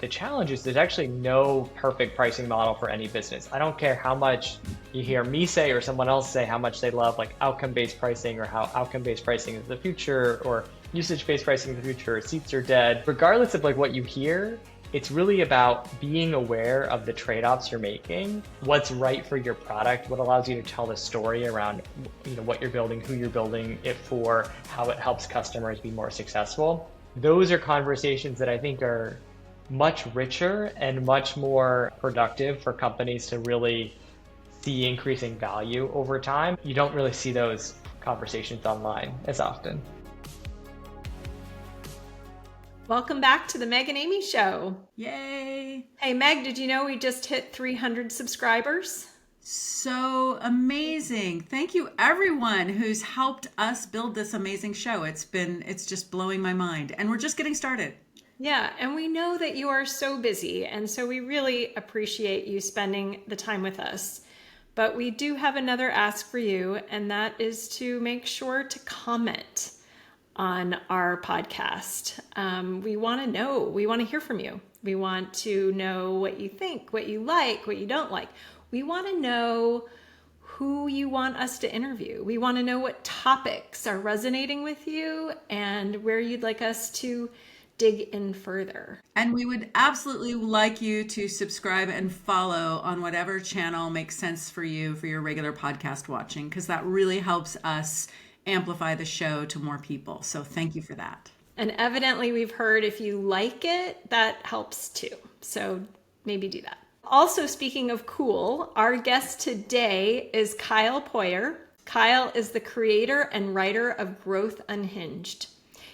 the challenge is there's actually no perfect pricing model for any business. I don't care how much you hear me say or someone else say how much they love like outcome-based pricing or how outcome-based pricing is the future or usage-based pricing is the future, or seats are dead. Regardless of like what you hear, it's really about being aware of the trade-offs you're making, what's right for your product, what allows you to tell the story around what you're building, who you're building it for, how it helps customers be more successful. Those are conversations that I think are much richer and much more productive for companies to really see increasing value over time. You don't really see those conversations online as often. Welcome back to the Meg and Amy Show. Yay! Hey Meg, did you know we just hit 300 subscribers? So amazing. Thank you everyone who's helped us build this amazing show. It's just blowing my mind, and we're just getting started. Yeah, and we know that you are so busy, and so we really appreciate you spending the time with us. But we do have another ask for you, and that is to make sure to comment on our podcast. We want to know, we want to hear from you. We want to know what you think, what you like, what you don't like. We want to know who you want us to interview. We want to know what topics are resonating with you and where you'd like us to dig in further. And we would absolutely like you to subscribe and follow on whatever channel makes sense for you for your regular podcast watching, because that really helps us amplify the show to more people. So thank you for that. And evidently we've heard if you like it, that helps too. So maybe do that. Also, speaking of cool, our guest today is Kyle Poyar. Kyle is the creator and writer of Growth Unhinged.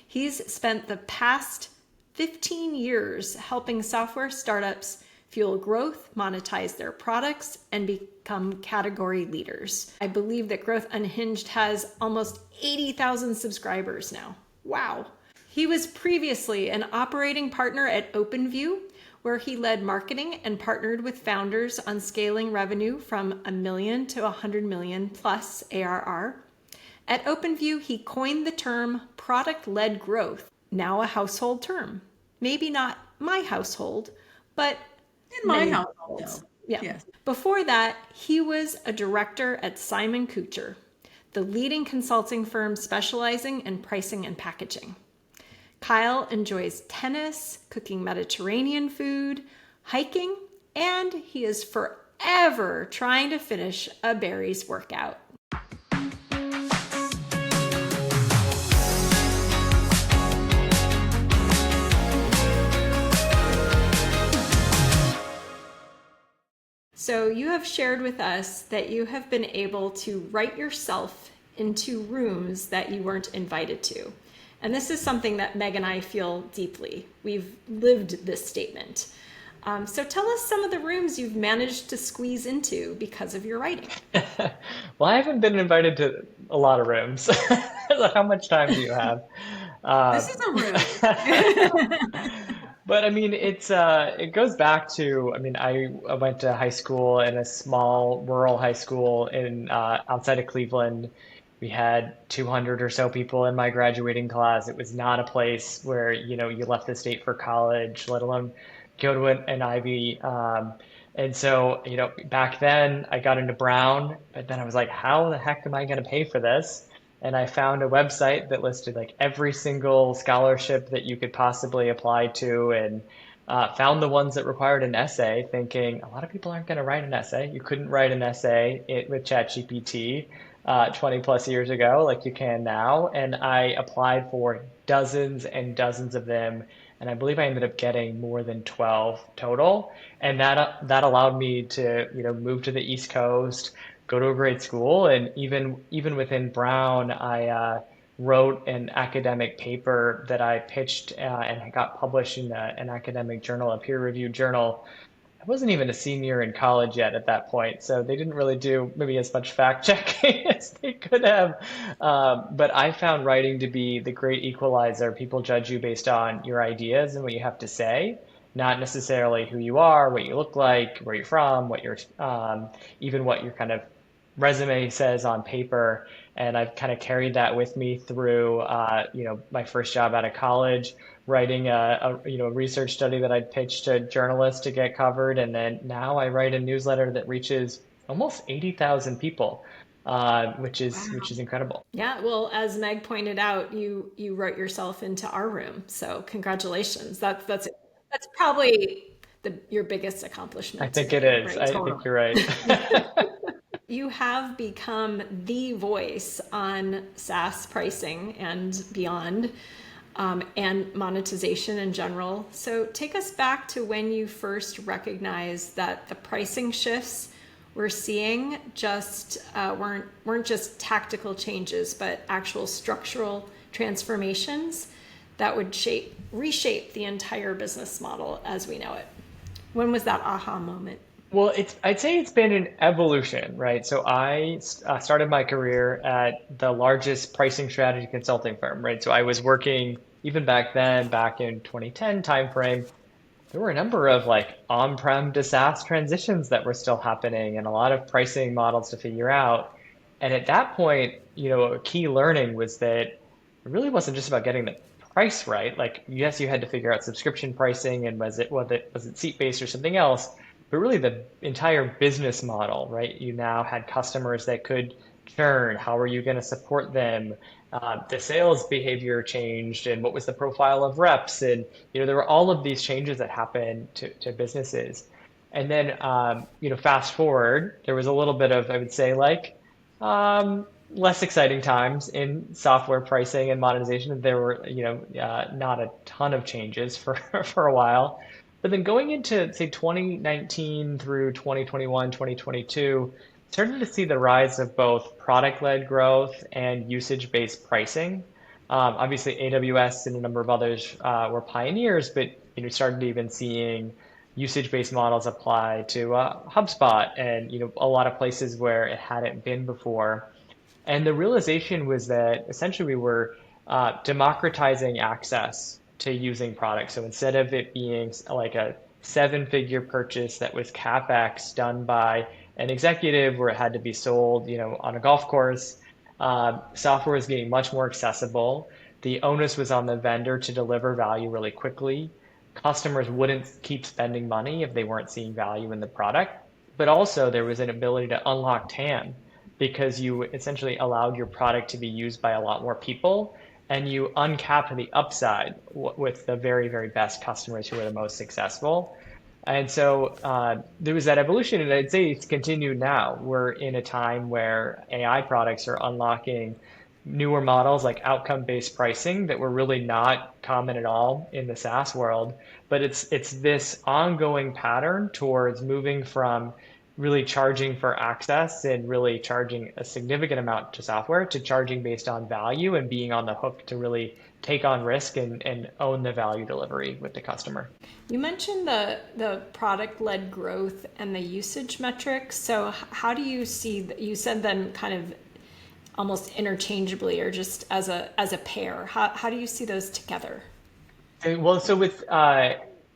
He's spent the past 15 years helping software startups fuel growth, monetize their products, and become category leaders. I believe that Growth Unhinged has almost 80,000 subscribers now. Wow. He was previously an operating partner at OpenView, where he led marketing and partnered with founders on scaling revenue from $1 million to $100 million plus ARR. At OpenView, he coined the term product-led growth, now a household term. Maybe not my household, but in my household. Yeah. Yes. Before that, he was a director at Simon Kucher, the leading consulting firm specializing in pricing and packaging. Kyle enjoys tennis, cooking Mediterranean food, hiking, and he is forever trying to finish a Barry's workout. So you have shared with us that you have been able to write yourself into rooms that you weren't invited to. And this is something that Meg and I feel deeply. We've lived this statement. So tell us some of the rooms you've managed to squeeze into because of your writing. Well, I haven't been invited to a lot of rooms. How much time do you have? This is a room. But I mean, it goes back to, I mean, I went to high school in a small rural high school in outside of Cleveland. We had 200 or so people in my graduating class. It was not a place where, you left the state for college, let alone go to an Ivy. And so, back then I got into Brown, but then I was like, how the heck am I going to pay for this? And I found a website that listed like every single scholarship that you could possibly apply to, and found the ones that required an essay, thinking a lot of people aren't going to write an essay. You couldn't write an essay with ChatGPT 20 plus years ago like you can now. And I applied for dozens and dozens of them. And I believe I ended up getting more than 12 total. And that allowed me to, move to the East Coast, go to a great school. And even within Brown, I wrote an academic paper that I pitched and got published in an academic journal, a peer-reviewed journal. I wasn't even a senior in college yet at that point, so they didn't really do maybe as much fact checking as they could have. But I found writing to be the great equalizer. People judge you based on your ideas and what you have to say, not necessarily who you are, what you look like, where you're from, even what your kind of resume says on paper. And I've kind of carried that with me through, my first job out of college, writing a research study that I'd pitched to journalists to get covered, and then now I write a newsletter that reaches almost 80,000 people, which is incredible. Yeah, well, as Meg pointed out, you wrote yourself into our room. So congratulations. That's probably your biggest I accomplishment to think it date, is. right? I think you're right. You have become the voice on SaaS pricing and beyond, and monetization in general. So take us back to when you first recognized that the pricing shifts we're seeing just weren't just tactical changes, but actual structural transformations that would reshape the entire business model as we know it. When was that aha moment? Well, I'd say it's been an evolution, right? So I started my career at the largest pricing strategy consulting firm, right? So I was working even back then, back in 2010 timeframe. There were a number of like on-prem to SaaS transitions that were still happening and a lot of pricing models to figure out. And at that point, a key learning was that it really wasn't just about getting the price right. Like, yes, you had to figure out subscription pricing and was it seat-based or something else, but really the entire business model, right? You now had customers that could churn. How are you going to support them? The sales behavior changed, and what was the profile of reps? And there were all of these changes that happened to businesses. And then, fast forward, there was a little bit of, I would say, like less exciting times in software pricing and monetization. There were, not a ton of changes for for a while. But then going into, say, 2019 through 2021, 2022, started to see the rise of both product-led growth and usage-based pricing. Obviously, AWS and a number of others were pioneers, but started even seeing usage-based models apply to HubSpot and a lot of places where it hadn't been before. And the realization was that essentially we were democratizing access to using products. So instead of it being like a seven-figure purchase that was CapEx done by an executive where it had to be sold, on a golf course, software was getting much more accessible. The onus was on the vendor to deliver value really quickly. Customers wouldn't keep spending money if they weren't seeing value in the product. But also there was an ability to unlock TAM because you essentially allowed your product to be used by a lot more people and you uncapped the upside with the very, very best customers who are the most successful. And so there was that evolution, and I'd say it's continued now. We're in a time where AI products are unlocking newer models like outcome-based pricing that were really not common at all in the SaaS world. But it's this ongoing pattern towards moving from really charging for access and really charging a significant amount to software to charging based on value and being on the hook to really take on risk and own the value delivery with the customer. You mentioned the product-led growth and the usage metrics. So how do you see, you said them kind of almost interchangeably or just as a pair. How do you see those together? Well, so with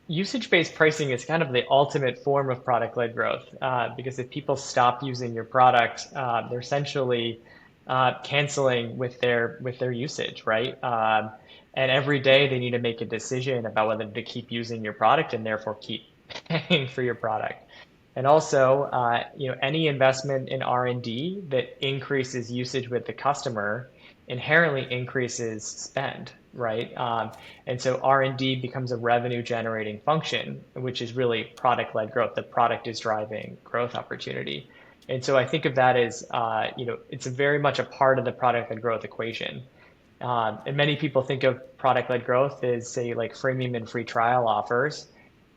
usage-based pricing is kind of the ultimate form of product-led growth because if people stop using your product, they're essentially canceling with their usage, right? And every day they need to make a decision about whether to keep using your product and therefore keep paying for your product. And also, any investment in R&D that increases usage with the customer inherently increases spend, right? And so R&D becomes a revenue generating function, which is really product-led growth. The product is driving growth opportunity. And so I think of that as, it's very much a part of the product-led growth equation. And many people think of product-led growth as, say, like freemium and free trial offers.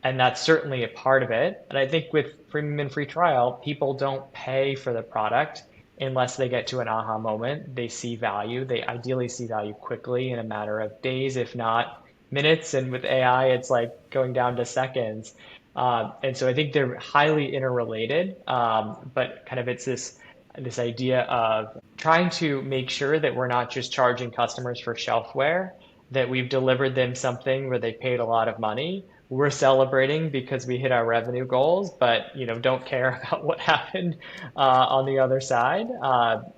And that's certainly a part of it. And I think with freemium and free trial, people don't pay for the product unless they get to an aha moment. They see value. They ideally see value quickly in a matter of days, if not minutes. And with AI, it's like going down to seconds. And so I think they're highly interrelated. But kind of it's this idea of trying to make sure that we're not just charging customers for shelfware, that we've delivered them something where they paid a lot of money. We're celebrating because we hit our revenue goals, but don't care about what happened on the other side.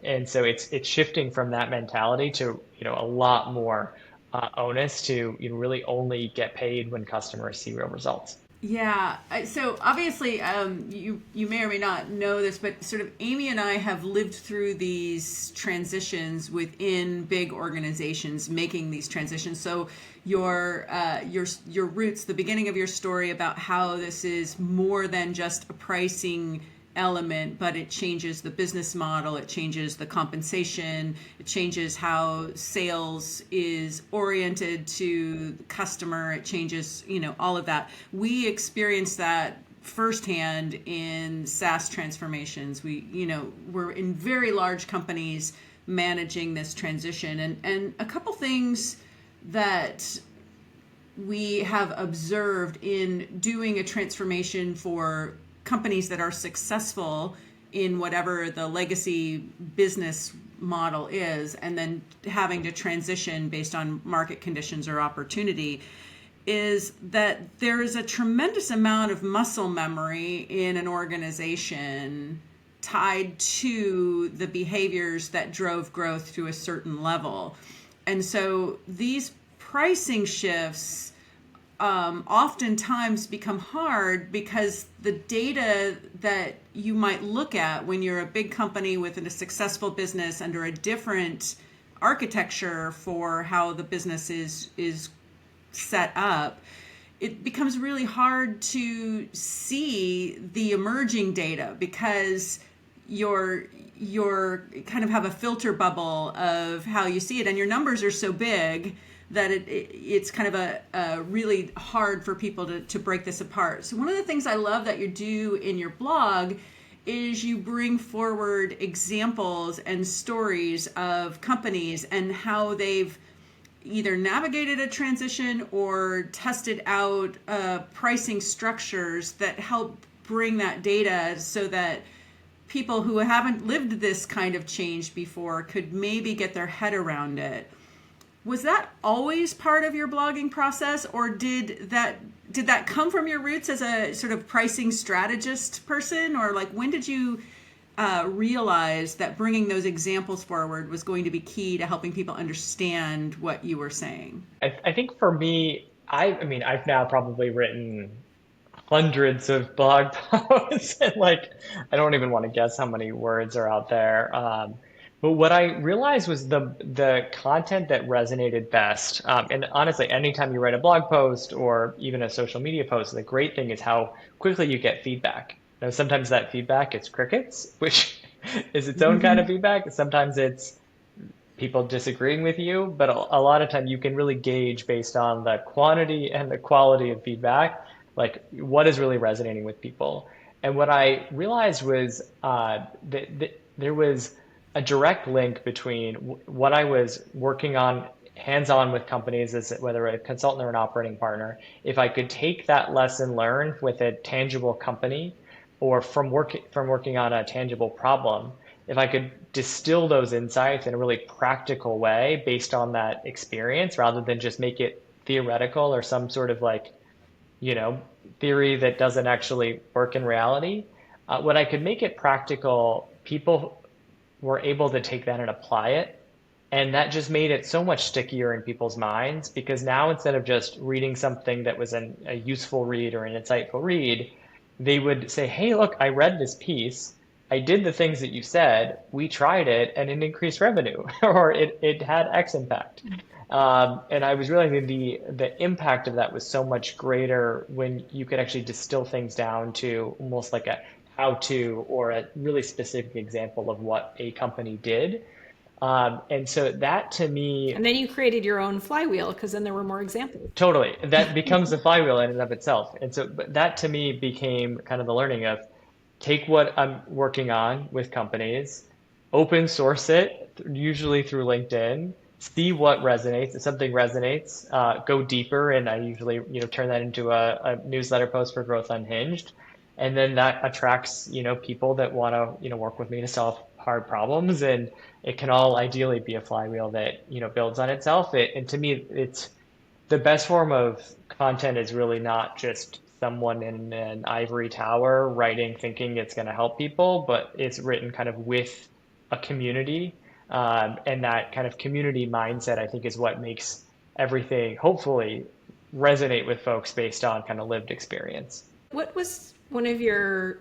And so it's shifting from that mentality to a lot more onus to really only get paid when customers see real results. Yeah. So obviously, you may or may not know this, but sort of Amy and I have lived through these transitions within big organizations, making these transitions. So your roots, the beginning of your story about how this is more than just a pricing element, but it changes the business model, it changes the compensation, it changes how sales is oriented to the customer, it changes, all of that. We experienced that firsthand in SaaS transformations. We're in very large companies managing this transition, and a couple things that we have observed in doing a transformation for companies that are successful in whatever the legacy business model is, and then having to transition based on market conditions or opportunity, is that there is a tremendous amount of muscle memory in an organization tied to the behaviors that drove growth to a certain level. And so these pricing shifts oftentimes become hard because the data that you might look at when you're a big company within a successful business under a different architecture for how the business is set up, it becomes really hard to see the emerging data because you're kind of have a filter bubble of how you see it, and your numbers are so big that it's kind of a really hard for people to break this apart. So one of the things I love that you do in your blog is you bring forward examples and stories of companies and how they've either navigated a transition or tested out pricing structures that help bring that data so that people who haven't lived this kind of change before could maybe get their head around it. Was that always part of your blogging process, or did that come from your roots as a sort of pricing strategist person, or like when did you realize that bringing those examples forward was going to be key to helping people understand what you were saying? I think for me, I mean, I've now probably written hundreds of blog posts, and like, I don't even want to guess how many words are out there. But what I realized was the content that resonated best. And honestly, anytime you write a blog post or even a social media post, the great thing is how quickly you get feedback. Now, sometimes that feedback is crickets, which is its own kind of feedback. Sometimes it's people disagreeing with you, but a lot of time you can really gauge based on the quantity and the quality of feedback, like what is really resonating with people. And what I realized was that there was a direct link between what I was working on hands-on with companies, as whether a consultant or an operating partner. If I could take that lesson learned with a tangible company, or from working on a tangible problem, if I could distill those insights in a really practical way based on that experience, rather than just make it theoretical or some sort of like, you know, theory that doesn't actually work in reality, when I could make it practical, people were able to take that and apply it. And that just made it so much stickier in people's minds, because now instead of just reading something that was a useful read or an insightful read, they would say, hey, look, I read this piece. I did the things that you said. We tried it and it increased revenue or it had X impact. And I was realizing the impact of that was so much greater when you could actually distill things down to almost like a how to or a really specific example of what a company did. And so that to me, And then you created your own flywheel because then there were more examples. totally, that becomes a flywheel in and of itself. And so, but that to me became kind of the learning of take what I'm working on with companies, open source it, usually through LinkedIn, see what resonates. If something resonates, go deeper. And I usually, turn that into a newsletter post for Growth Unhinged. And then that attracts, people that want to, work with me to solve hard problems. And it can all ideally be a flywheel that, builds on itself. And to me, it's the best form of content is really not just someone in an ivory tower writing, thinking it's going to help people, but it's written kind of with a community. And that kind of community mindset, I think, is what makes everything hopefully resonate with folks based on kind of lived experience. What was one of your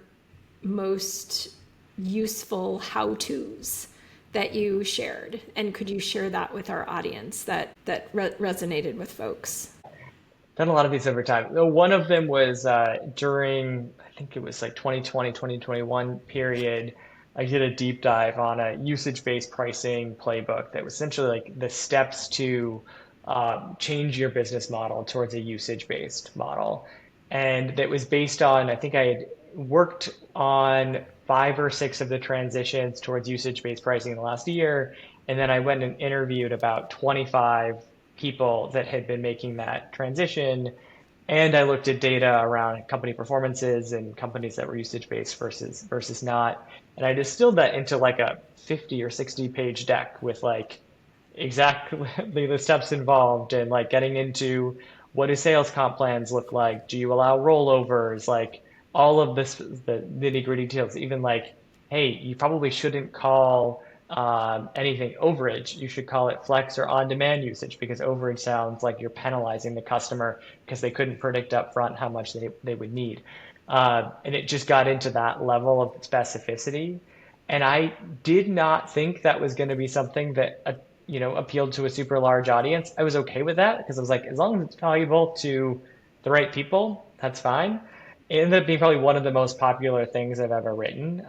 most useful how-tos that you shared? And could you share that with our audience that resonated with folks? Done a lot of these over time. One of them was during, I think it was like 2020, 2021 period. I did a deep dive on a usage-based pricing playbook that was essentially like the steps to change your business model towards a usage-based model. And that was based on, I think I had worked on 5 or 6 of the transitions towards usage-based pricing in the last year. And then I went and interviewed about 25 people that had been making that transition. And I looked at data around company performances and companies that were usage based versus not. And I distilled that into like a 50 or 60 page deck with like exactly the steps involved and like getting into what do sales comp plans look like? Do you allow rollovers? Like all of this, the nitty gritty details, even like, hey, you probably shouldn't call anything overage. You should call it flex or on-demand usage because overage sounds like you're penalizing the customer because they couldn't predict up front how much they would need. And it just got into that level of specificity. And I did not think that was going to be something that appealed to a super large audience. I was okay with that because I was like, as long as it's valuable to the right people, that's fine. It ended up being probably one of the most popular things I've ever written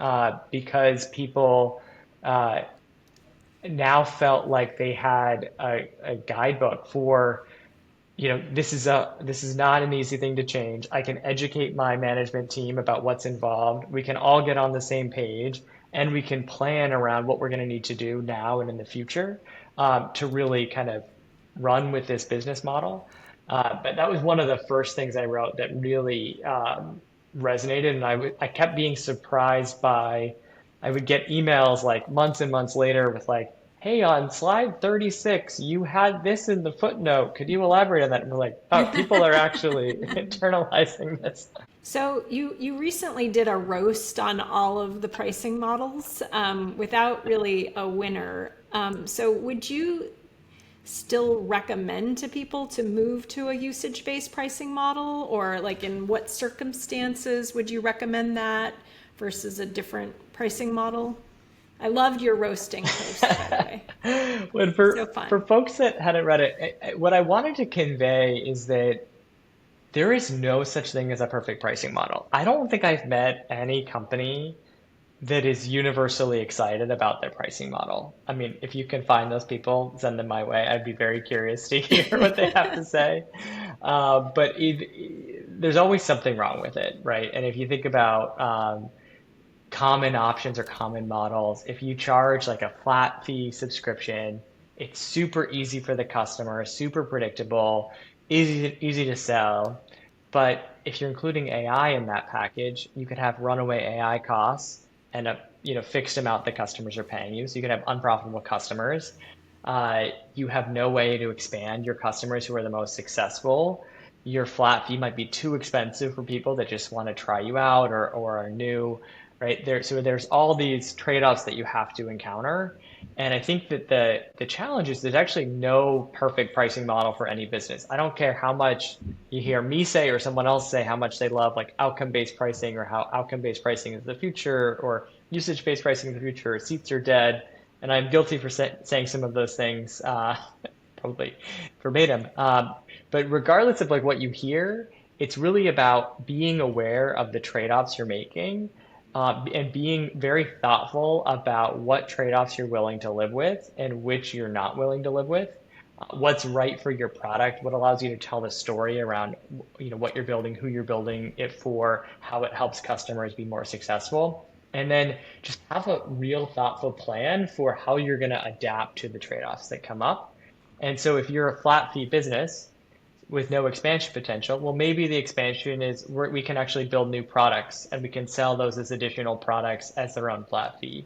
because people uh, now felt like they had a guidebook for, this is not an easy thing to change. I can educate my management team about what's involved. We can all get on the same page and we can plan around what we're going to need to do now and in the future to really kind of run with this business model. But that was one of the first things I wrote that really resonated. And I kept being surprised by, I would get emails like months and months later with like, hey, on slide 36, you had this in the footnote. Could you elaborate on that? And we're like, oh, people are actually internalizing this. So you recently did a roast on all of the pricing models without really a winner. So would you still recommend to people to move to a usage-based pricing model, or like in what circumstances would you recommend that versus a different pricing model? I loved your roasting post, by the way. But So for fun. folks that hadn't read it, what I wanted to convey is that there is no such thing as a perfect pricing model. I don't think I've met any company that is universally excited about their pricing model. I mean, if you can find those people, send them my way. I'd be very curious to hear what they have to say. There's always something wrong with it, right? And if you think about common options or common models, if you charge like a flat fee subscription, it's super easy for the customer, super predictable, easy to sell. But if you're including AI in that package, you could have runaway AI costs and a fixed amount the customers are paying you. So you can have unprofitable customers. You have no way to expand your customers who are the most successful. Your flat fee might be too expensive for people that just want to try you out or are new, right? So there's all these trade-offs that you have to encounter. And I think that the challenge is there's actually no perfect pricing model for any business. I don't care how much you hear me say or someone else say how much they love like outcome-based pricing or how outcome-based pricing is the future or usage-based pricing is the future, or seats are dead. And I'm guilty for saying some of those things, probably verbatim. But regardless of like what you hear, it's really about being aware of the trade-offs you're making and being very thoughtful about what trade-offs you're willing to live with and which you're not willing to live with. What's right for your product, what allows you to tell the story around what you're building, who you're building it for, how it helps customers be more successful. And then just have a real thoughtful plan for how you're going to adapt to the trade-offs that come up. And so if you're a flat fee business with no expansion potential, well, maybe the expansion is we can actually build new products and we can sell those as additional products as their own flat fee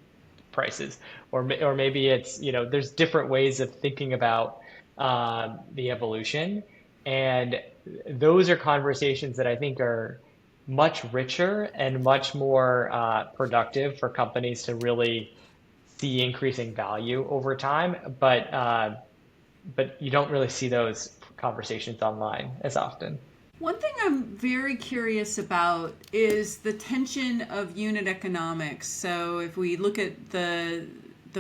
prices. Or maybe it's, there's different ways of thinking about the evolution. And those are conversations that I think are much richer and much more productive for companies to really see increasing value over time. But but you don't really see those conversations online as often. One thing I'm very curious about is the tension of unit economics. So if we look at the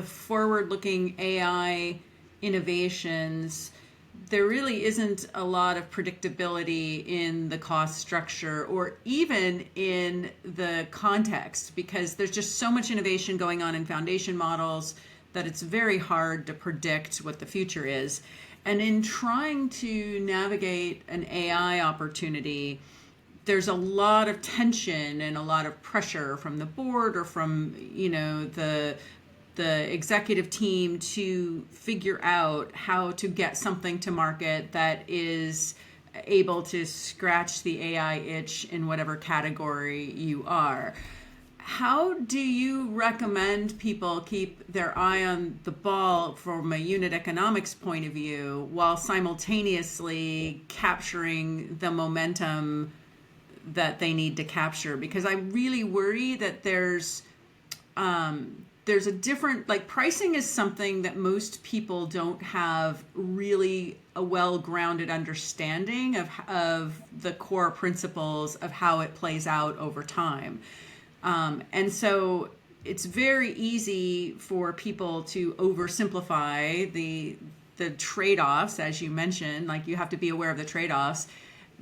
forward-looking AI innovations, there really isn't a lot of predictability in the cost structure or even in the context, because there's just so much innovation going on in foundation models that it's very hard to predict what the future is. And in trying to navigate an AI opportunity, there's a lot of tension and a lot of pressure from the board or from, the executive team to figure out how to get something to market that is able to scratch the AI itch in whatever category you are. How do you recommend people keep their eye on the ball from a unit economics point of view while simultaneously capturing the momentum that they need to capture? Because I really worry that there's a different, like, pricing is something that most people don't have really a well-grounded understanding of the core principles of how it plays out over time. And so it's very easy for people to oversimplify the trade-offs, as you mentioned. Like, you have to be aware of the trade-offs.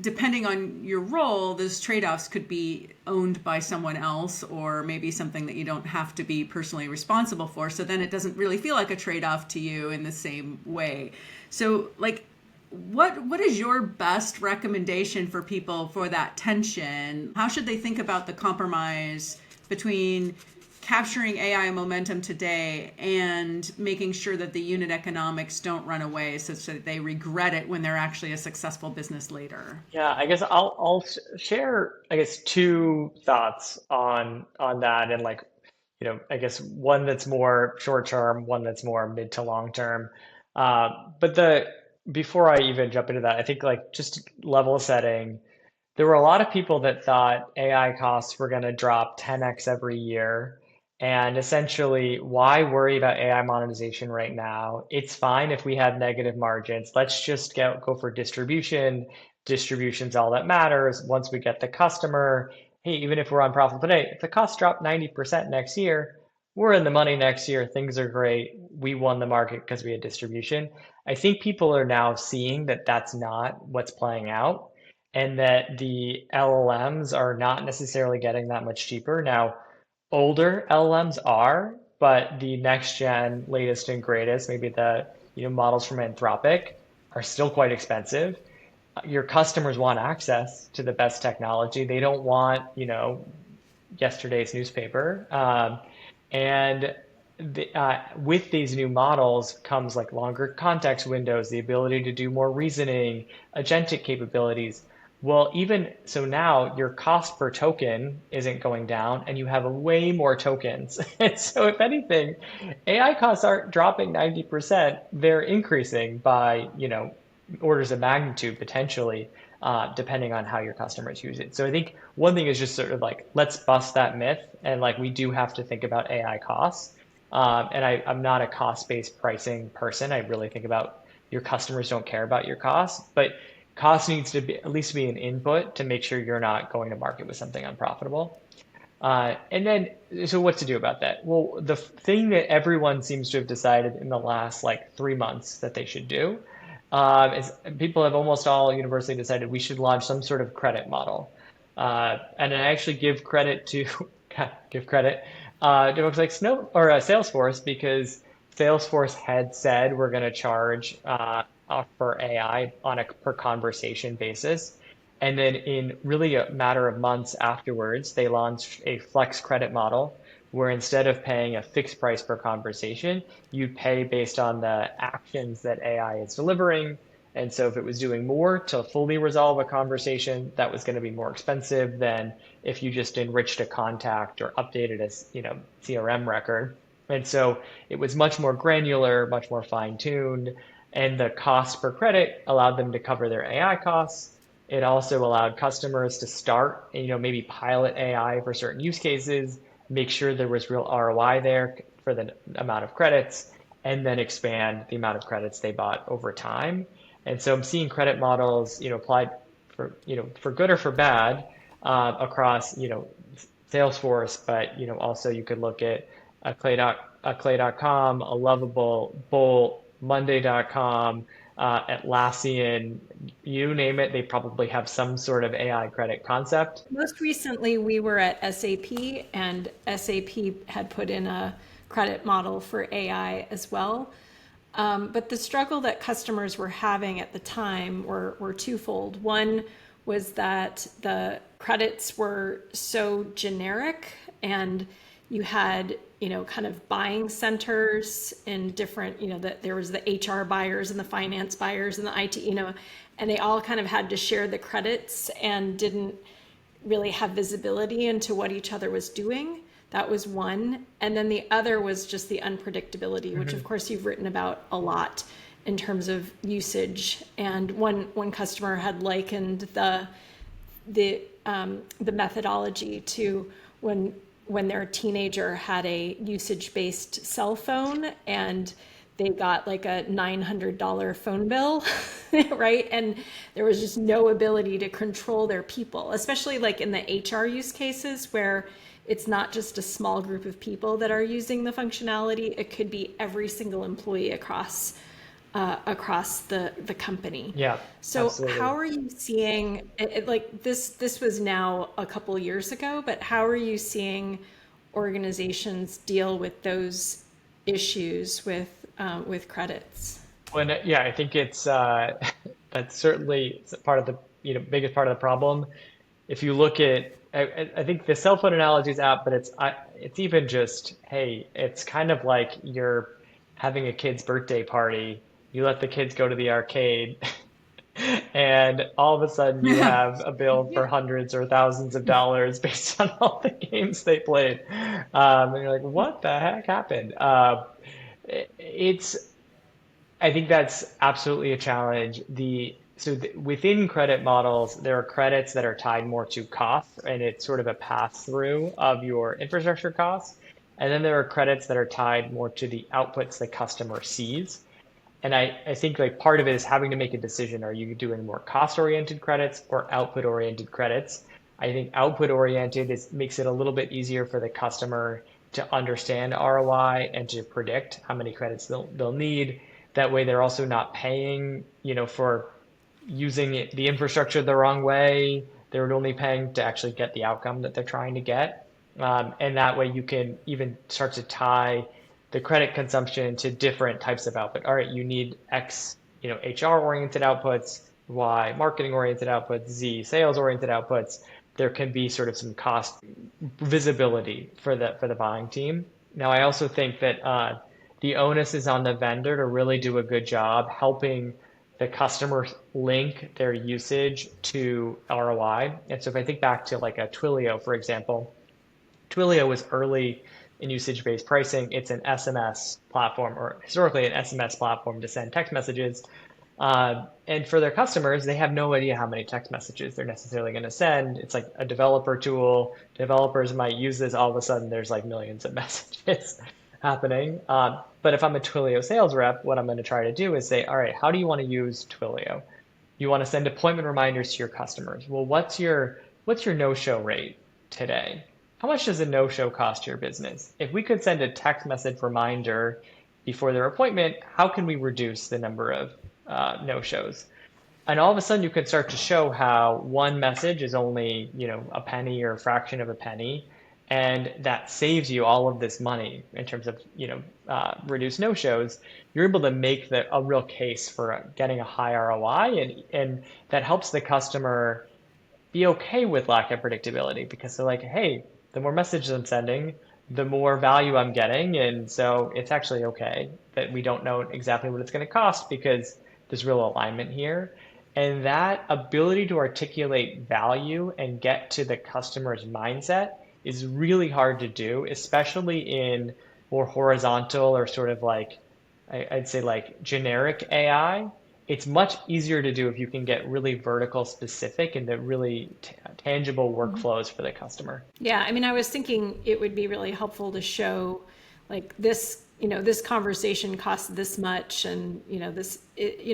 Depending on your role, those trade-offs could be owned by someone else, or maybe something that you don't have to be personally responsible for. So then it doesn't really feel like a trade-off to you in the same way. So, like, what is your best recommendation for people for that tension? How should they think about the compromise between capturing AI momentum today and making sure that the unit economics don't run away such that they regret it when they're actually a successful business later? Yeah, I guess I'll share, I guess, two thoughts on that, and like, I guess one that's more short term, one that's more mid to long term. But the before I even jump into that, I think, like, just level setting, there were a lot of people that thought AI costs were going to drop 10x every year. And essentially, why worry about AI monetization right now? It's fine if we have negative margins. Let's just go for distribution. Distribution's all that matters. Once we get the customer, hey, even if we're unprofitable today, if the costs drop 90% next year, we're in the money next year. Things are great. We won the market because we had distribution. I think people are now seeing that that's not what's playing out, and that the LLMs are not necessarily getting that much cheaper. Now, older LLMs are, but the next gen, latest and greatest, maybe the models from Anthropic, are still quite expensive. Your customers want access to the best technology. They don't want, yesterday's newspaper. And with these new models comes, like, longer context windows, the ability to do more reasoning, agentic capabilities. Well, even so, now your cost per token isn't going down, and you have way more tokens. And so, if anything, AI costs aren't dropping 90%, they're increasing by, orders of magnitude potentially, depending on how your customers use it. So I think one thing is just sort of like, let's bust that myth. And, like, we do have to think about AI costs. And I'm not a cost-based pricing person. I really think about your customers don't care about your costs, but cost needs to be at least be an input to make sure you're not going to market with something unprofitable. And then, so what to do about that? Well, the thing that everyone seems to have decided in the last, like, 3 months that they should do, is people have almost all universally decided we should launch some sort of credit model. And I actually give credit to give credit to folks like Snow or Salesforce, because Salesforce had said we're going to charge for AI on a per conversation basis. And then, in really a matter of months afterwards, they launched a flex credit model where, instead of paying a fixed price per conversation, you pay based on the actions that AI is delivering. And so if it was doing more to fully resolve a conversation, that was going to be more expensive than if you just enriched a contact or updated a CRM record. And so it was much more granular, much more fine-tuned, and the cost per credit allowed them to cover their AI costs. It also allowed customers to start, maybe pilot AI for certain use cases, make sure there was real ROI there for the amount of credits. and then expand the amount of credits they bought over time. And so I'm seeing credit models, applied for, for good or for bad, across, Salesforce, but, also you could look at a Clay.com, a Lovable, Bolt, Monday.com, Atlassian, you name it, they probably have some sort of AI credit concept. Most recently, we were at SAP, and SAP had put in a credit model for AI as well. But the struggle that customers were having at the time were twofold. One was that the credits were so generic, and you had, kind of buying centers in different, that there was the HR buyers and the finance buyers and the IT, and they all kind of had to share the credits and didn't really have visibility into what each other was doing. That was one. And then the other was just the unpredictability, which of course you've written about a lot in terms of usage. And one customer had likened the methodology to when their teenager had a usage-based cell phone and they got like a $900 phone bill, right? And there was just no ability to control their people, especially like in the HR use cases where it's not just a small group of people that are using the functionality. It could be every single employee across the company. Yeah, So absolutely. how are you seeing it, like this was now a couple years ago, but how are you seeing organizations deal with those issues with credits? When yeah, I think it's that's certainly part of the biggest part of the problem. If you look at, I think the cell phone analogy is apt, but it's even just, hey, it's kind of like you're having a kid's birthday party. You let the kids go to the arcade, and all of a sudden you have a bill for hundreds or thousands of dollars based on all the games they played. And you're like, what the heck happened? It's I think that's absolutely a challenge. Within credit models, there are credits that are tied more to costs, and it's sort of a pass through of your infrastructure costs. And then there are credits that are tied more to the outputs the customer sees. And I think like part of it is having to make a decision. Are you doing more cost-oriented credits or output-oriented credits? I think output-oriented makes it a little bit easier for the customer to understand ROI and to predict how many credits they'll need. That way they're also not paying, for using the infrastructure the wrong way. They're only paying to actually get the outcome that they're trying to get. And that way you can even start to tie the credit consumption to different types of output. All right, you need X, HR oriented outputs, Y marketing oriented outputs, Z sales oriented outputs. There can be sort of some cost visibility for the buying team. Now, I also think that the onus is on the vendor to really do a good job helping the customer link their usage to ROI. And so if I think back to like a Twilio, for example, Twilio was early in usage-based pricing. It's an SMS platform, or historically an SMS platform to send text messages. And for their customers, they have no idea how many text messages they're necessarily going to send. It's like a developer tool. Developers might use this. All of a sudden, there's like millions of messages happening. But if I'm a Twilio sales rep, what I'm going to try to do is say, all right, how do you want to use Twilio? You want to send appointment reminders to your customers. Well, what's your no-show rate today? How much does a no-show cost your business? If we could send a text message reminder before their appointment, how can we reduce the number of no-shows? And all of a sudden you can start to show how one message is only, a penny or a fraction of a penny. And that saves you all of this money in terms of, reduced no-shows. You're able to make a real case for getting a high ROI, and that helps the customer be okay with lack of predictability because they're like, hey, the more messages I'm sending, the more value I'm getting. And so it's actually okay that we don't know exactly what it's going to cost because there's real alignment here. And that ability to articulate value and get to the customer's mindset is really hard to do, especially in more horizontal or sort of like, I'd say like generic AI. It's much easier to do if you can get really vertical specific and the really tangible workflows for the customer. Yeah, I mean, I was thinking it would be really helpful to show like this, this conversation costs this much, and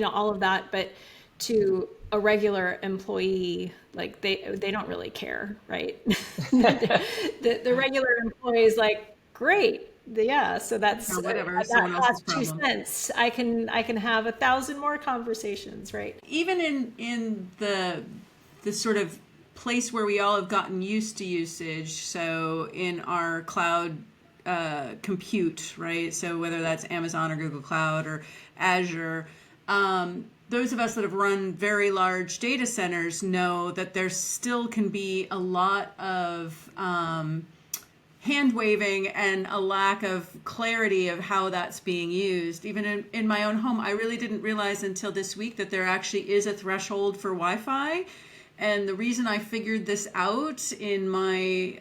all of that. But to a regular employee, like they don't really care, right? The regular employee is like, great, yeah, so that's Or whatever, that someone else's costs two problem. cents. I can have 1,000 more conversations, right? Even in the sort of place where we all have gotten used to usage, so in our cloud compute, right? So whether that's Amazon or Google Cloud or Azure, those of us that have run very large data centers know that there still can be a lot of hand waving and a lack of clarity of how that's being used. Even in my own home, I really didn't realize until this week that there actually is a threshold for Wi-Fi. And the reason I figured this out in my,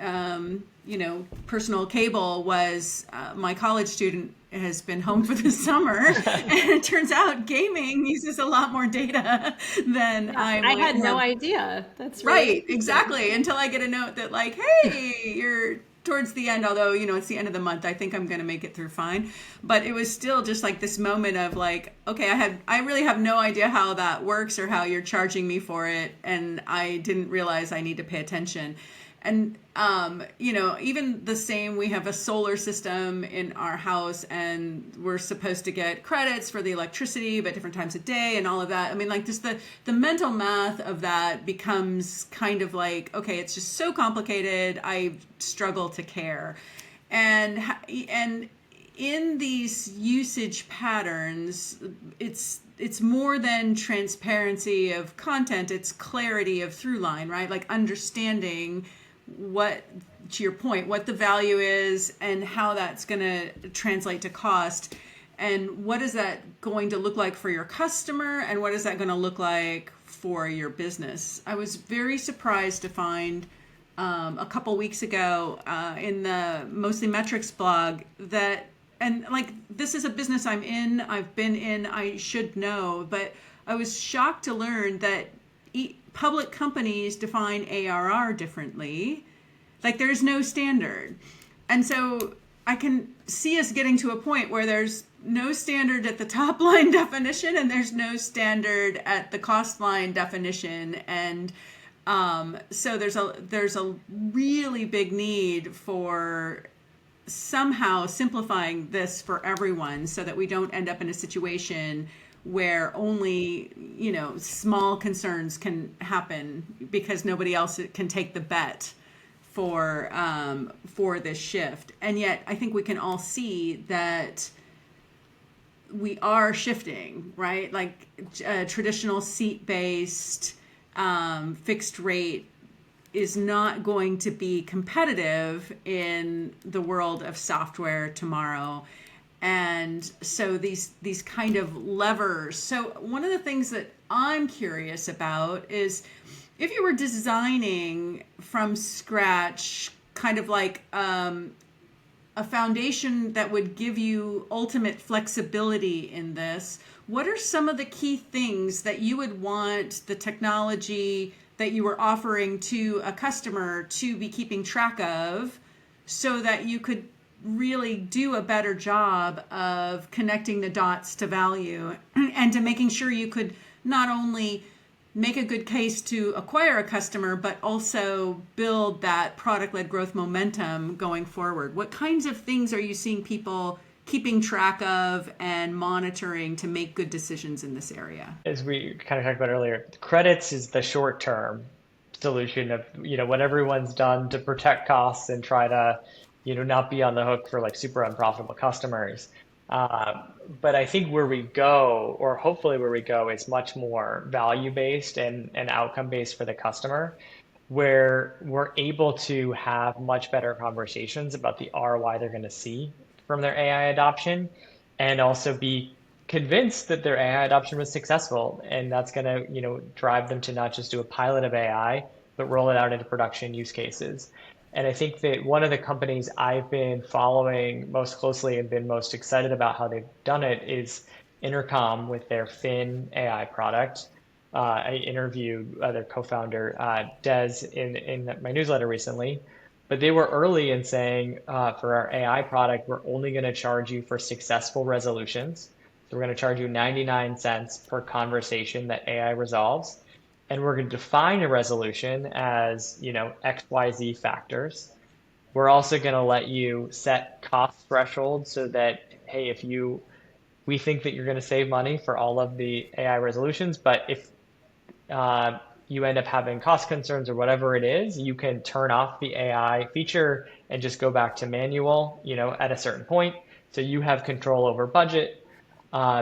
personal cable was my college student has been home for the summer, and it turns out gaming uses a lot more data than I I might had no have. idea. That's really Right, interesting. exactly. Until I get a note that like, hey, you're towards the end, although, it's the end of the month, I think I'm going to make it through fine. But it was still just like this moment of like, okay, I really have no idea how that works or how you're charging me for it. And I didn't realize I need to pay attention. And, even the same, we have a solar system in our house and we're supposed to get credits for the electricity, but different times of day and all of that. I mean, like just the mental math of that becomes kind of like, okay, it's just so complicated. I struggle to care. And in these usage patterns, it's more than transparency of content, it's clarity of through line, right? Like understanding what, to your point, what the value is and how that's going to translate to cost, and what is that going to look like for your customer, and what is that going to look like for your business. I was very surprised to find a couple weeks ago in the Mostly Metrics blog that, and like, this is a business I'm in, I've been in, I should know, but I was shocked to learn that public companies define ARR differently. Like there's no standard. And so I can see us getting to a point where there's no standard at the top line definition and there's no standard at the cost line definition. And so there's a really big need for somehow simplifying this for everyone so that we don't end up in a situation where only, small concerns can happen because nobody else can take the bet for this shift. And yet I think we can all see that we are shifting, right? Like traditional seat-based fixed rate is not going to be competitive in the world of software tomorrow. And so these kind of levers. So one of the things that I'm curious about is if you were designing from scratch, kind of like a foundation that would give you ultimate flexibility in this, what are some of the key things that you would want the technology that you were offering to a customer to be keeping track of so that you could really do a better job of connecting the dots to value and to making sure you could not only make a good case to acquire a customer, but also build that product-led growth momentum going forward? What kinds of things are you seeing people keeping track of and monitoring to make good decisions in this area? As we kind of talked about earlier, credits is the short-term solution of, what everyone's done to protect costs and try to, not be on the hook for like super unprofitable customers. But I think where we go, or hopefully where we go, is much more value-based and outcome-based for the customer, where we're able to have much better conversations about the ROI they're going to see from their AI adoption, and also be convinced that their AI adoption was successful, and that's going to, drive them to not just do a pilot of AI, but roll it out into production use cases. And I think that one of the companies I've been following most closely and been most excited about how they've done it is Intercom with their Fin AI product. I interviewed their co-founder, Des, in my newsletter recently. but they were early in saying for our AI product, we're only going to charge you for successful resolutions. So we're going to charge you 99 cents per conversation that AI resolves. And we're going to define a resolution as, XYZ factors. We're also going to let you set cost thresholds so that, hey, we think that you're going to save money for all of the AI resolutions, but if you end up having cost concerns or whatever it is, you can turn off the AI feature and just go back to manual, at a certain point. So you have control over budget.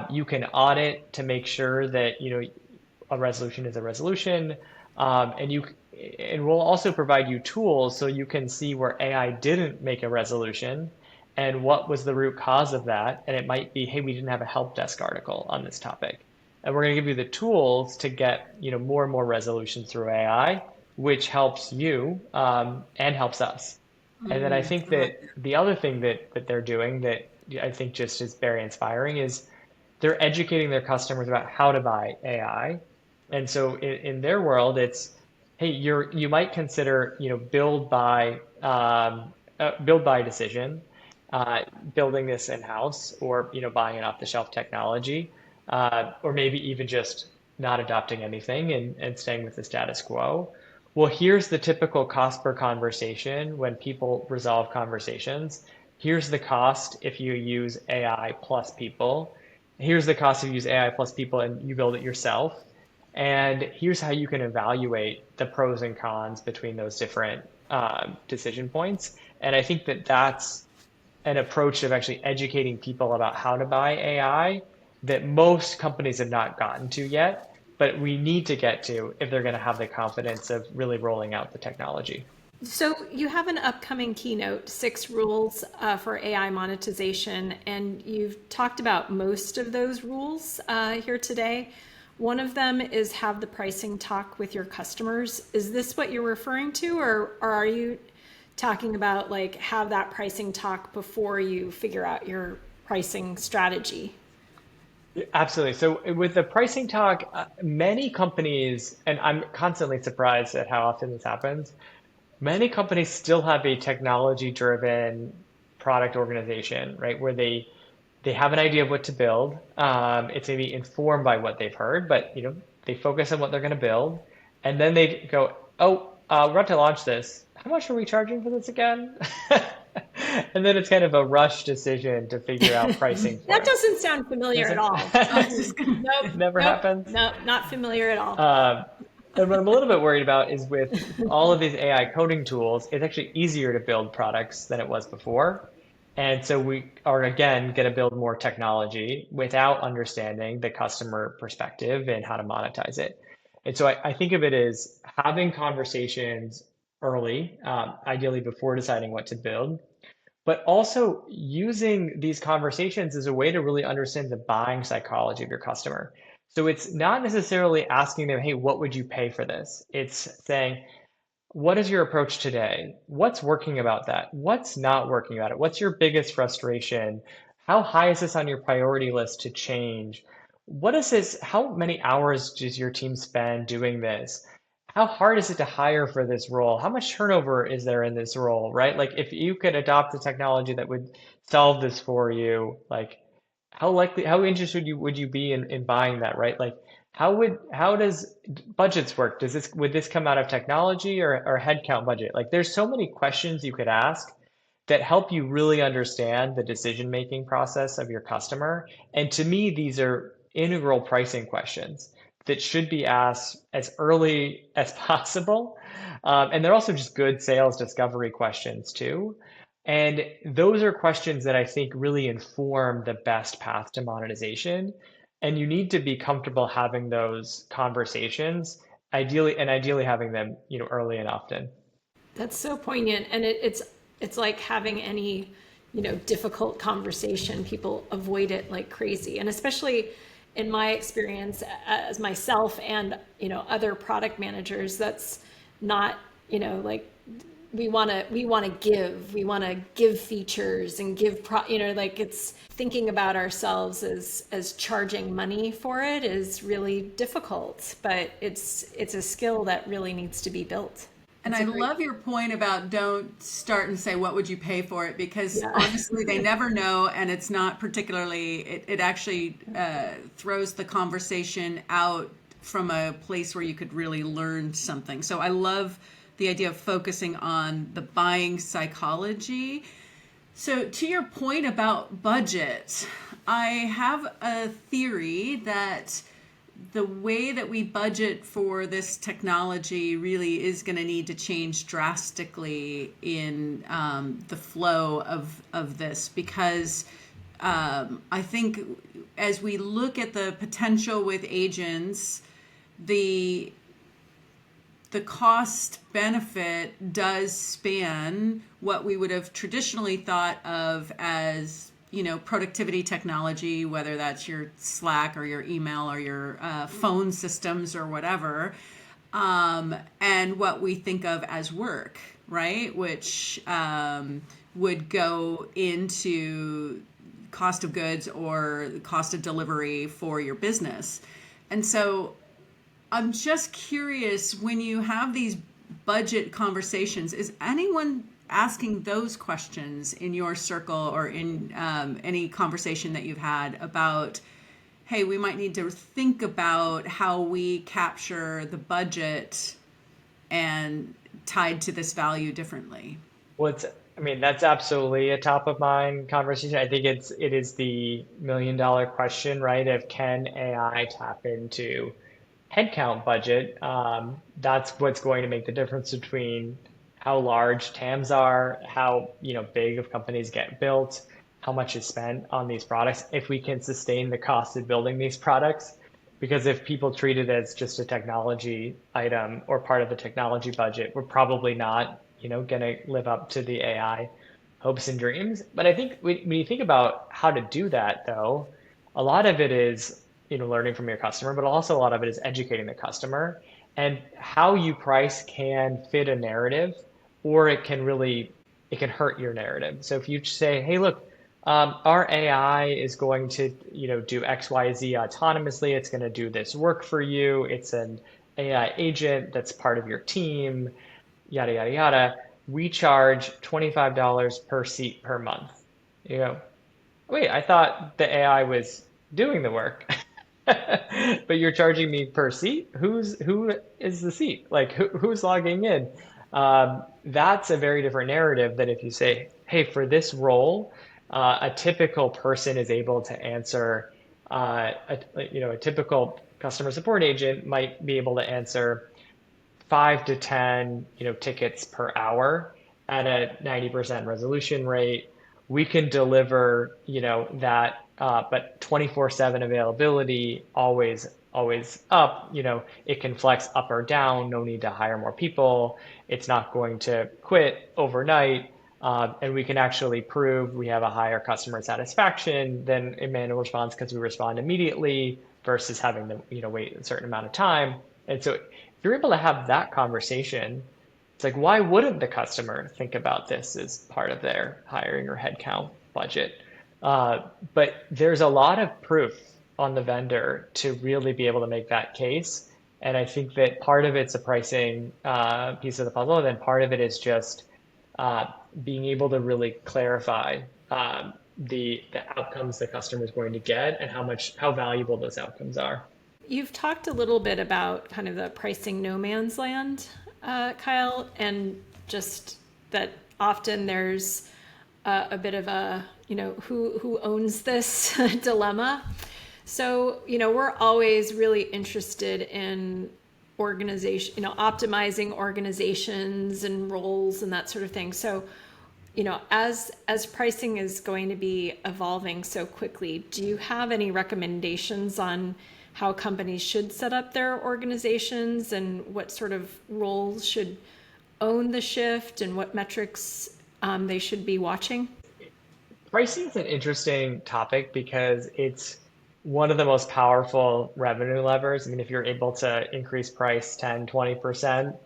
You can audit to make sure that, a resolution is a resolution. And we'll also provide you tools so you can see where AI didn't make a resolution and what was the root cause of that. And it might be, hey, we didn't have a help desk article on this topic. And we're going to give you the tools to get, more and more resolutions through AI, which helps you and helps us. And then I think that the other thing that they're doing that I think just is very inspiring is they're educating their customers about how to buy AI. And so in their world, it's, hey, you might consider, build by decision, building this in-house, or buying an off-the-shelf technology, or maybe even just not adopting anything and staying with the status quo. Well, here's the typical cost per conversation when people resolve conversations. Here's the cost if you use AI plus people. Here's the cost if you use AI plus people and you build it yourself. And here's how you can evaluate the pros and cons between those different decision points. And I think that that's an approach of actually educating people about how to buy AI that most companies have not gotten to yet, but we need to get to if they're going to have the confidence of really rolling out the technology. So you have an upcoming keynote, 6 rules for AI monetization, and you've talked about most of those rules here today. One of them is have the pricing talk with your customers. Is this what you're referring to, or are you talking about like have that pricing talk before you figure out your pricing strategy? Absolutely. So with the pricing talk, many companies, and I'm constantly surprised at how often this happens, many companies still have a technology-driven product organization, right? Where they have an idea of what to build. It's maybe informed by what they've heard, but they focus on what they're going to build, and then they go, "Oh, we're about to launch this. How much are we charging for this again?" And then it's kind of a rush decision to figure out pricing for That it. doesn't sound familiar at all. Nope, It never nope, happens. nope, not familiar at all. And what I'm a little bit worried about is with all of these AI coding tools, it's actually easier to build products than it was before. And so we are again going to build more technology without understanding the customer perspective and how to monetize it. And so I think of it as having conversations early, ideally before deciding what to build, but also using these conversations as a way to really understand the buying psychology of your customer. So it's not necessarily asking them, hey, what would you pay for this? It's saying, what is your approach today? What's working about that? What's not working about it? What's your biggest frustration? How high is this on your priority list to change? What is this? How many hours does your team spend doing this? How hard is it to hire for this role? How much turnover is there in this role, right? Like if you could adopt a technology that would solve this for you, like how interested would you be in buying that, right? Like how does budgets work? Would this come out of technology or headcount budget? Like there's so many questions you could ask that help you really understand the decision-making process of your customer. And to me, these are integral pricing questions that should be asked as early as possible. And they're also just good sales discovery questions too. And those are questions that I think really inform the best path to monetization. And you need to be comfortable having those conversations, ideally having them, early and often. That's so poignant, and it's like having any difficult conversation. People avoid it like crazy, and especially in my experience as myself and other product managers, that's not like we want to give features and like it's thinking about ourselves as charging money for it is really difficult, but it's a skill that really needs to be built. And It's I a great, love your point about don't start and say, what would you pay for it? Because yeah. honestly, they never know. And it's not particularly, it actually throws the conversation out from a place where you could really learn something. So I love the idea of focusing on the buying psychology. So, to your point about budget, I have a theory that the way that we budget for this technology really is going to need to change drastically in the flow of this because I think as we look at the potential with agents, the the cost benefit does span what we would have traditionally thought of as productivity technology, whether that's your Slack or your email or your phone systems or whatever, and what we think of as work, right, which would go into cost of goods or cost of delivery for your business. And so I'm just curious, when you have these budget conversations, is anyone asking those questions in your circle or in any conversation that you've had about, hey, we might need to think about how we capture the budget and tied to this value differently? I mean, that's absolutely a top of mind conversation. I think it is the $1 million question, right? Of can AI tap into headcount budget? That's what's going to make the difference between how large TAMs are, how big of companies get built, how much is spent on these products, if we can sustain the cost of building these products. Because if people treat it as just a technology item or part of the technology budget, we're probably not, going to live up to the AI hopes and dreams. But I think when you think about how to do that, though, a lot of it is, learning from your customer, but also a lot of it is educating the customer. And how you price can fit a narrative, or it can hurt your narrative. So if you say, hey, look, our AI is going to, do X, Y, Z autonomously. It's going to do this work for you. It's an AI agent that's part of your team, yada, yada, yada. We charge $25 per seat per month. You go, wait, I thought the AI was doing the work, but you're charging me per seat? Who is the seat? Like who's logging in? That's a very different narrative than if you say, hey, for this role, a typical person is able to answer, a typical customer support agent might be able to answer 5 to 10, tickets per hour at a 90% resolution rate. We can deliver, that, but 24/7 availability, always up. It can flex up or down. No need to hire more people. It's not going to quit overnight. And we can actually prove we have a higher customer satisfaction than a manual response because we respond immediately versus having to, wait a certain amount of time. And so if you're able to have that conversation, it's like, why wouldn't the customer think about this as part of their hiring or headcount budget? But there's a lot of proof on the vendor to really be able to make that case. And I think that part of it's a pricing piece of the puzzle, and then part of it is just uh, being able to really clarify the outcomes the customer is going to get and how valuable those outcomes are. You've talked a little bit about kind of the pricing no man's land, Kyle, and just that often there's a bit of a, who owns this dilemma. So, we're always really interested in organization, optimizing organizations and roles and that sort of thing. So, as pricing is going to be evolving so quickly, do you have any recommendations on how companies should set up their organizations and what sort of roles should own the shift and what metrics they should be watching? Pricing is an interesting topic because it's one of the most powerful revenue levers. I mean, if you're able to increase price 10, 20%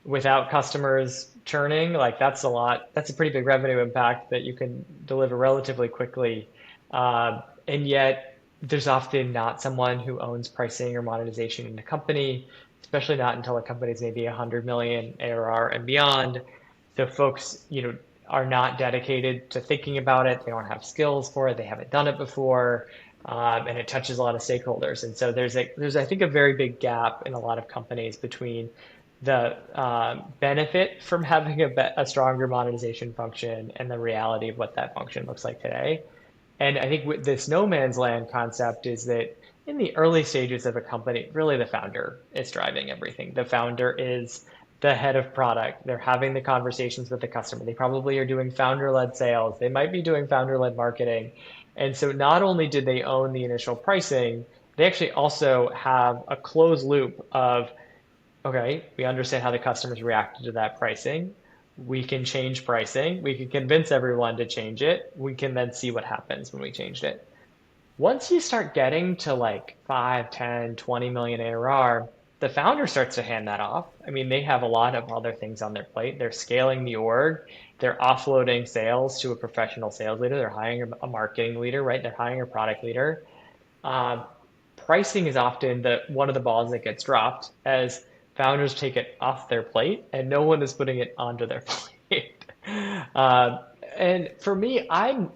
without customers churning, like that's a lot. That's a pretty big revenue impact that you can deliver relatively quickly. And yet there's often not someone who owns pricing or monetization in the company. especially not until a company's maybe 100 million ARR and beyond. So folks, are not dedicated to thinking about it. They don't have skills for it. They haven't done it before. And it touches a lot of stakeholders. And so there's, I think, a very big gap in a lot of companies between the benefit from having a stronger monetization function and the reality of what that function looks like today. And I think with this no man's land concept is that in the early stages of a company, really the founder is driving everything. The founder is the head of product. They're having the conversations with the customer. They probably are doing founder-led sales. They might be doing founder-led marketing. And so not only did they own the initial pricing, they actually also have a closed loop of, okay, we understand how the customers reacted to that pricing. We can change pricing. We can convince everyone to change it. We can then see what happens when we changed it. Once you start getting to like 5, 10, 20 million ARR, the founder starts to hand that off. I mean, they have a lot of other things on their plate. They're scaling the org. They're offloading sales to a professional sales leader. They're hiring a marketing leader, right? They're hiring a product leader. Um, Pricing is often the one of the balls that gets dropped as founders take it off their plate and no one is putting it onto their plate. Um, and for me, I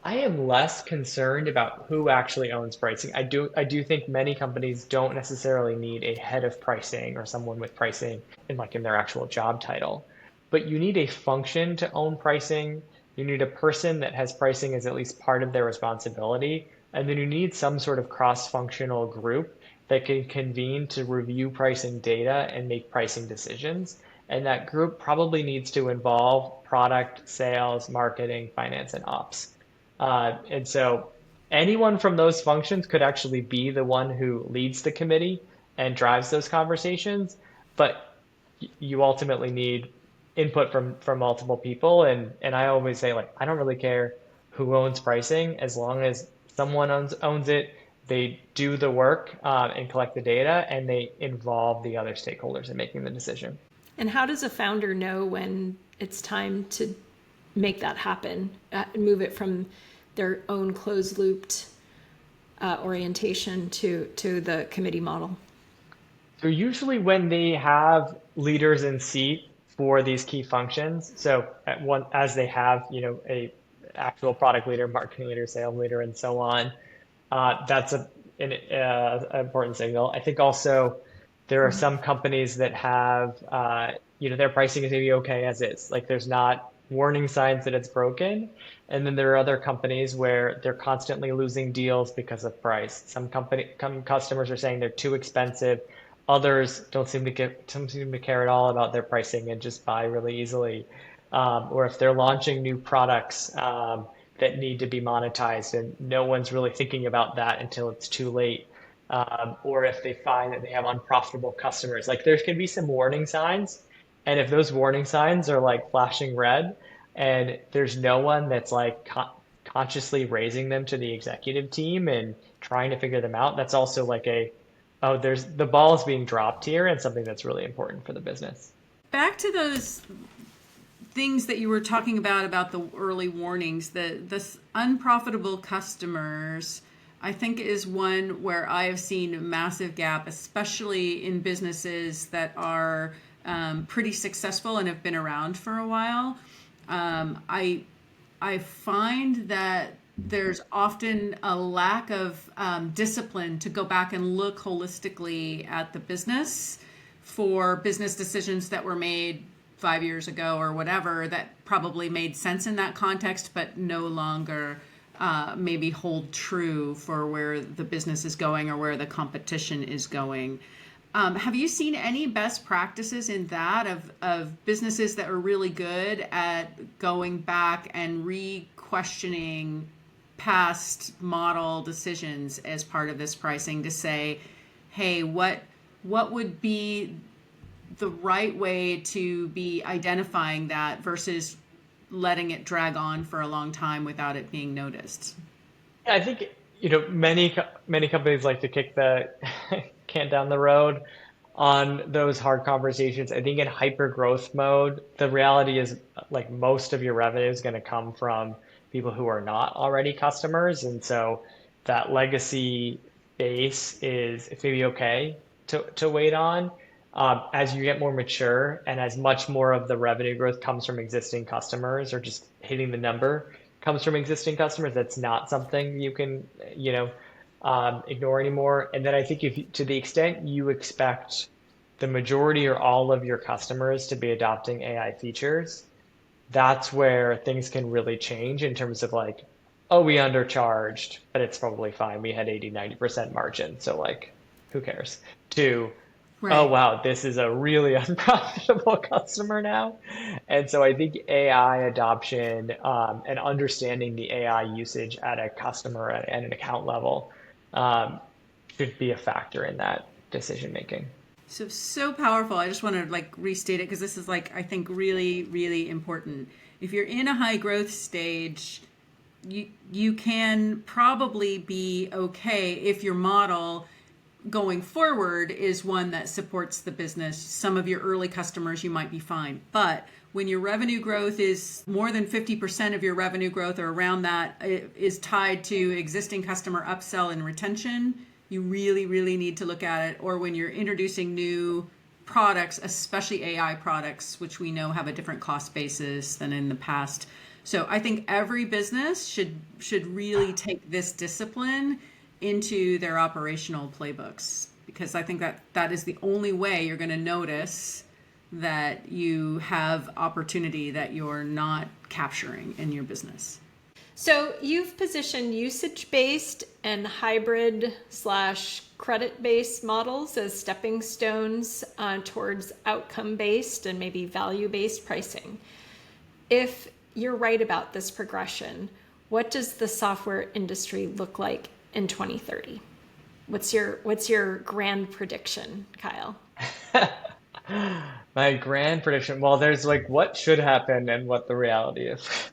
am less concerned about who actually owns pricing. I do think many companies don't necessarily need a head of pricing or someone with pricing in their actual job title. But you need a function to own pricing. You need a person that has pricing as at least part of their responsibility. And then you need some sort of cross-functional group that can convene to review pricing data and make pricing decisions. And that group probably needs to involve product, sales, marketing, finance, and ops. And so anyone from those functions could actually be the one who leads the committee and drives those conversations. But you ultimately need input from multiple people. And I always say, like, I don't really care who owns pricing as long as someone owns it. They do the work and collect the data, and they involve the other stakeholders in making the decision. And how does a founder know when it's time to make that happen, move it from their own closed looped orientation to the committee model? So usually when they have leaders in seat for these key functions, so as they have, a actual product leader, marketing leader, sales leader, and so on, that's an important signal. I think also there are some companies that have, their pricing is maybe okay as is. Like there's not warning signs that it's broken. And then there are other companies where they're constantly losing deals because of price. Some customers are saying they're too expensive. Others don't seem to care at all about their pricing and just buy really easily. Or if they're launching new products that need to be monetized and no one's really thinking about that until it's too late. Or if they find that they have unprofitable customers, like there can be some warning signs. And if those warning signs are like flashing red and there's no one that's like consciously raising them to the executive team and trying to figure them out, that's also like there's the ball is being dropped here and something that's really important for the business. Back to those things that you were talking about the early warnings, the unprofitable customers, I think is one where I have seen a massive gap, especially in businesses that are pretty successful and have been around for a while. I find that there's often a lack of discipline to go back and look holistically at the business for business decisions that were made 5 years ago or whatever that probably made sense in that context, but no longer maybe hold true for where the business is going or where the competition is going. Have you seen any best practices in that of businesses that are really good at going back and re-questioning past model decisions as part of this pricing to say, hey, what would be the right way to be identifying that versus letting it drag on for a long time without it being noticed? I think, many companies like to kick the can down the road on those hard conversations. I think in hyper growth mode, the reality is like most of your revenue is going to come from people who are not already customers. And so that legacy base is it's maybe okay, to wait on. As you get more mature and as much more of the revenue growth comes from existing customers or just hitting the number comes from existing customers, that's not something you can, ignore anymore. And then I think to the extent you expect the majority or all of your customers to be adopting AI features, that's where things can really change in terms of like, oh, we undercharged, but it's probably fine. We had 80, 90% margin. So like, who cares? To, oh, Right. wow, this is a really unprofitable customer now. And so I think AI adoption and understanding the AI usage at a customer and an account level um, should be a factor in that decision making. So powerful. I just want to like restate it because this is like I think really really important. If you're in a high growth stage, you can probably be okay if your model going forward is one that supports the business. Some of your early customers you might be fine, but when your revenue growth is more than 50% of your revenue growth or around that is tied to existing customer upsell and retention, you really, really need to look at it. Or when you're introducing new products, especially AI products, which we know have a different cost basis than in the past. So I think every business should really take this discipline into their operational playbooks because I think that is the only way you're going to notice that you have opportunity that you're not capturing in your business. So you've positioned usage-based and hybrid/credit-based models as stepping stones towards outcome-based and maybe value-based pricing. If you're right about this progression, what does the software industry look like in 2030? What's your grand prediction, Kyle? My grand prediction, well, there's like what should happen and what the reality is.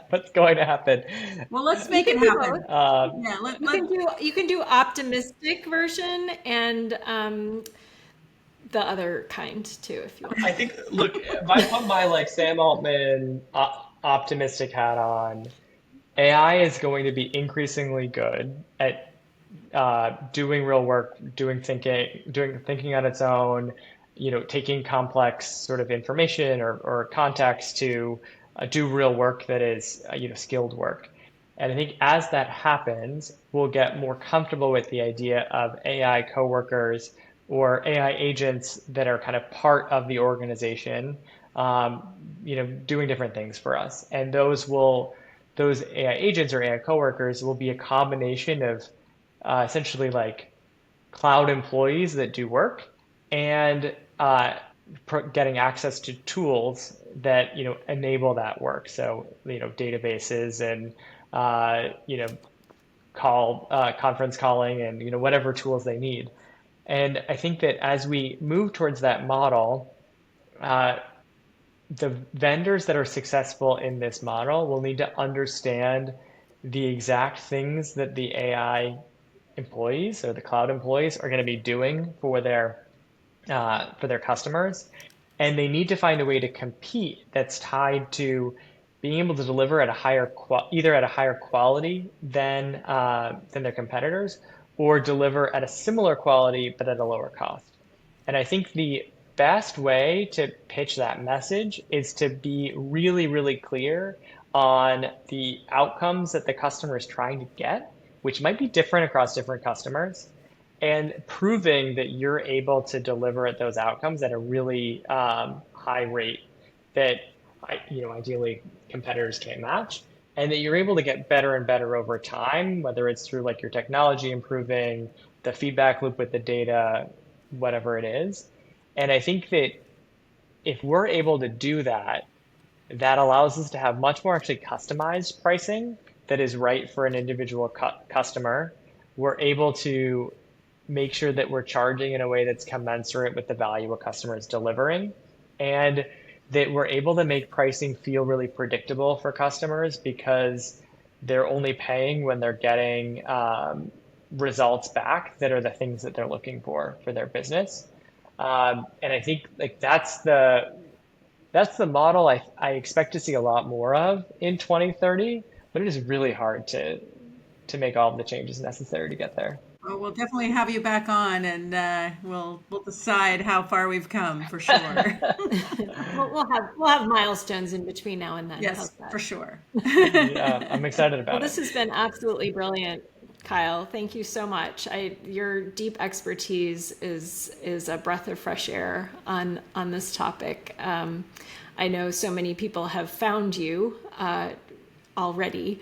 What's going to happen? Well, let's You make can it do both. happen. Yeah, You can do optimistic version and the other kind too, if you I want. think, look, if I put my like Sam Altman optimistic hat on, AI is going to be increasingly good at doing real work, doing thinking on its own, taking complex sort of information or context to do real work that is, skilled work. And I think as that happens, we'll get more comfortable with the idea of AI coworkers or AI agents that are kind of part of the organization, doing different things for us. And those AI agents or AI coworkers will be a combination of essentially like cloud employees that do work and getting access to tools that enable that work. So databases and conference calling and whatever tools they need. And I think that as we move towards that model, uh, the vendors that are successful in this model will need to understand the exact things that the AI employees or the cloud employees are going to be doing for their customers, and they need to find a way to compete that's tied to being able to deliver at a either at a higher quality than their competitors, or deliver at a similar quality but at a lower cost. And I think the best way to pitch that message is to be really, really clear on the outcomes that the customer is trying to get, which might be different across different customers, and proving that you're able to deliver at those outcomes at a really high rate that ideally competitors can't match, and that you're able to get better and better over time, whether it's through like your technology improving, the feedback loop with the data, whatever it is. And I think that if we're able to do that, that allows us to have much more actually customized pricing that is right for an individual customer. We're able to make sure that we're charging in a way that's commensurate with the value a customer is delivering, and that we're able to make pricing feel really predictable for customers because they're only paying when they're getting results back that are the things that they're looking for their business. And I think like that's the model I expect to see a lot more of in 2030, but it is really hard to make all of the changes necessary to get there. Well, we'll definitely have you back on, and we'll decide how far we've come for sure. We'll have milestones in between now and then. How's Yes, that? for sure. Yeah, I'm excited Well, about it. this has been absolutely brilliant, Kyle. Thank you so much. Your deep expertise is a breath of fresh air on this topic. I know so many people have found you already,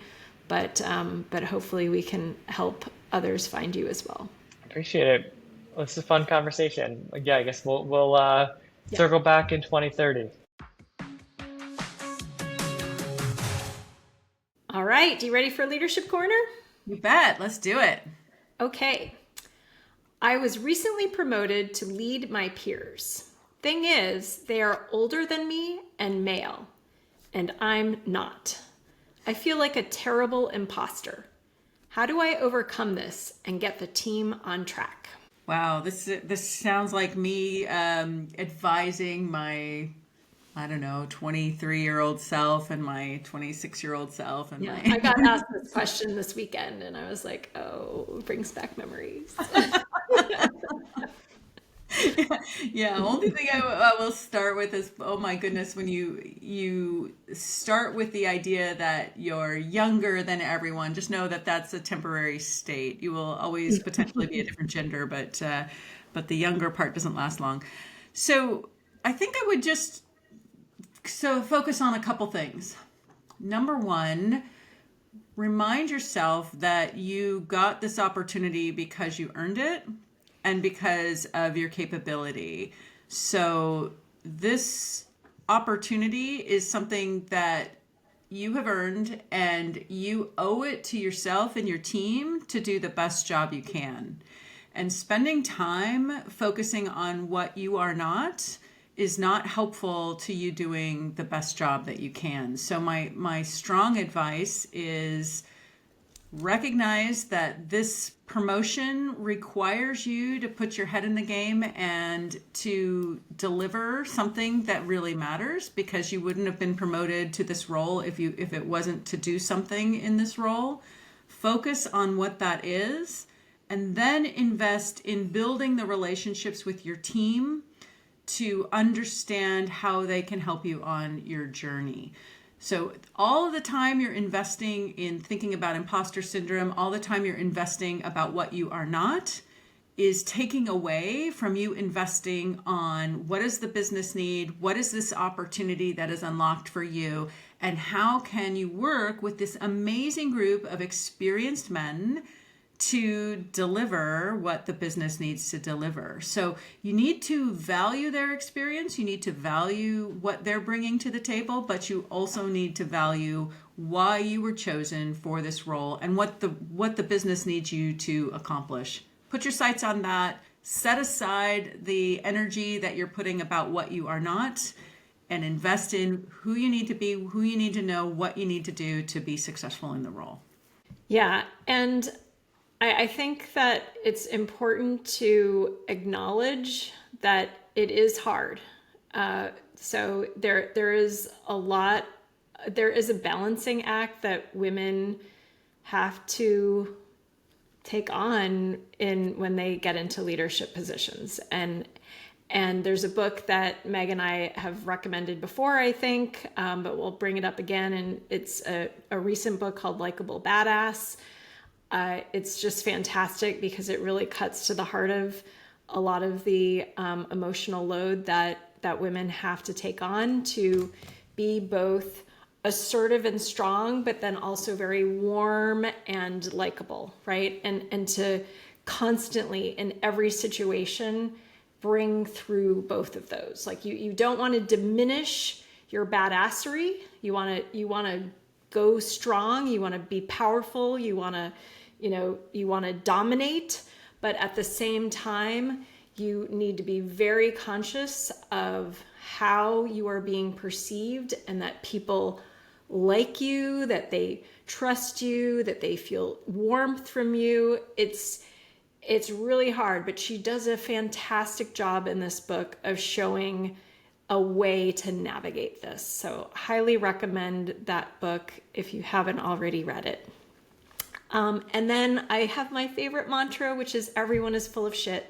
but hopefully we can help others find you as well. Appreciate it. Well, this is a fun conversation. Yeah, I guess we'll Yeah. circle back in 2030. All right. You ready for Leadership Corner? You bet. Let's do it. Okay. I was recently promoted to lead my peers. Thing is, they are older than me and male, and I'm not. I feel like a terrible imposter. How do I overcome this and get the team on track? Wow, this sounds like me advising my, I don't know, 23-year-old self and my 26-year-old self and Yeah, my I got asked this question this weekend, and I was like, oh, it brings back memories. Yeah, only thing I will start with is, oh my goodness, when you start with the idea that you're younger than everyone, just know that that's a temporary state. You will always potentially be a different gender, but the younger part doesn't last long. So I think I would just focus on a couple things. Number one, remind yourself that you got this opportunity because you earned it and because of your capability. So this opportunity is something that you have earned, and you owe it to yourself and your team to do the best job you can. And spending time focusing on what you are not is not helpful to you doing the best job that you can. So my strong advice is recognize that this promotion requires you to put your head in the game and to deliver something that really matters, because you wouldn't have been promoted to this role if it wasn't to do something in this role. Focus on what that is, and then invest in building the relationships with your team to understand how they can help you on your journey. So all of the time you're investing in thinking about imposter syndrome, all the time you're investing about what you are not, is taking away from you investing on what does the business need, what is this opportunity that is unlocked for you, and how can you work with this amazing group of experienced men to deliver what the business needs to deliver. So you need to value their experience, you need to value what they're bringing to the table, but you also need to value why you were chosen for this role and what the business needs you to accomplish. Put your sights on that, set aside the energy that you're putting about what you are not, and invest in who you need to be, who you need to know, what you need to do to be successful in the role. Yeah, and I think that it's important to acknowledge that it is hard. So there is a balancing act that women have to take on when they get into leadership positions. And there's a book that Meg and I have recommended before, I think, but we'll bring it up again. And it's a recent book called Likeable Badass. It's just fantastic because it really cuts to the heart of a lot of the emotional load that women have to take on to be both assertive and strong, but then also very warm and likable, right? And to constantly, in every situation, bring through both of those. Like you don't want to diminish your badassery. You want to go strong. You want to be powerful. You want to dominate, but at the same time, you need to be very conscious of how you are being perceived and that people like you, that they trust you, that they feel warmth from you. It's really hard, but she does a fantastic job in this book of showing a way to navigate this. So highly recommend that book if you haven't already read it. And then I have my favorite mantra, which is everyone is full of shit.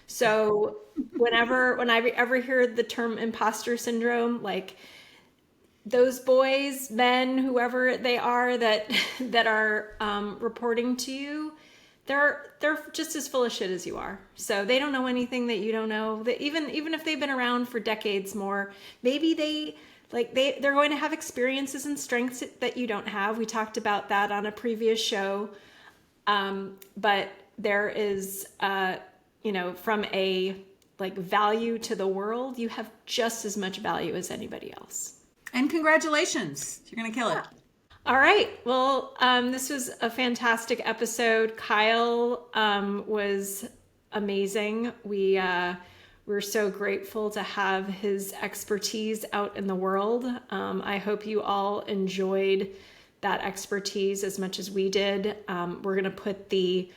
So when I ever hear the term imposter syndrome, like those boys, men, whoever they are that that are reporting to you, they're just as full of shit as you are. So they don't know anything that you don't know. That even if they've been around for decades more, maybe they're going to have experiences and strengths that you don't have. We talked about that on a previous show. But there is, from a value to the world, you have just as much value as anybody else. And congratulations. You're going to kill it. All right. Well, this was a fantastic episode. Kyle was amazing. We're so grateful to have his expertise out in the world. I hope you all enjoyed that expertise as much as we did. We're going to put the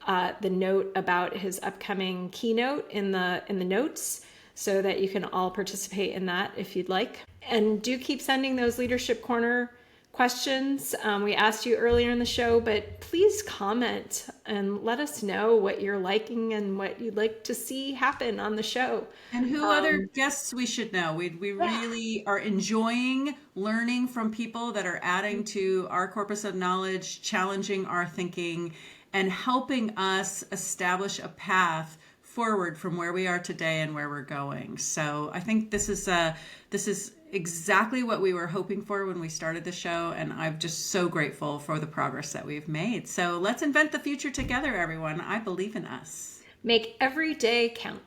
note about his upcoming keynote in the notes so that you can all participate in that if you'd like. And do keep sending those Leadership Corner questions. We asked you earlier in the show, but please comment and let us know what you're liking and what you'd like to see happen on the show. And who other guests we should know. We really are enjoying learning from people that are adding to our corpus of knowledge, challenging our thinking, and helping us establish a path forward from where we are today and where we're going. So I think this is exactly what we were hoping for when we started the show, and I'm just so grateful for the progress that we've made. So let's invent the future together, everyone. I believe in us. Make every day count.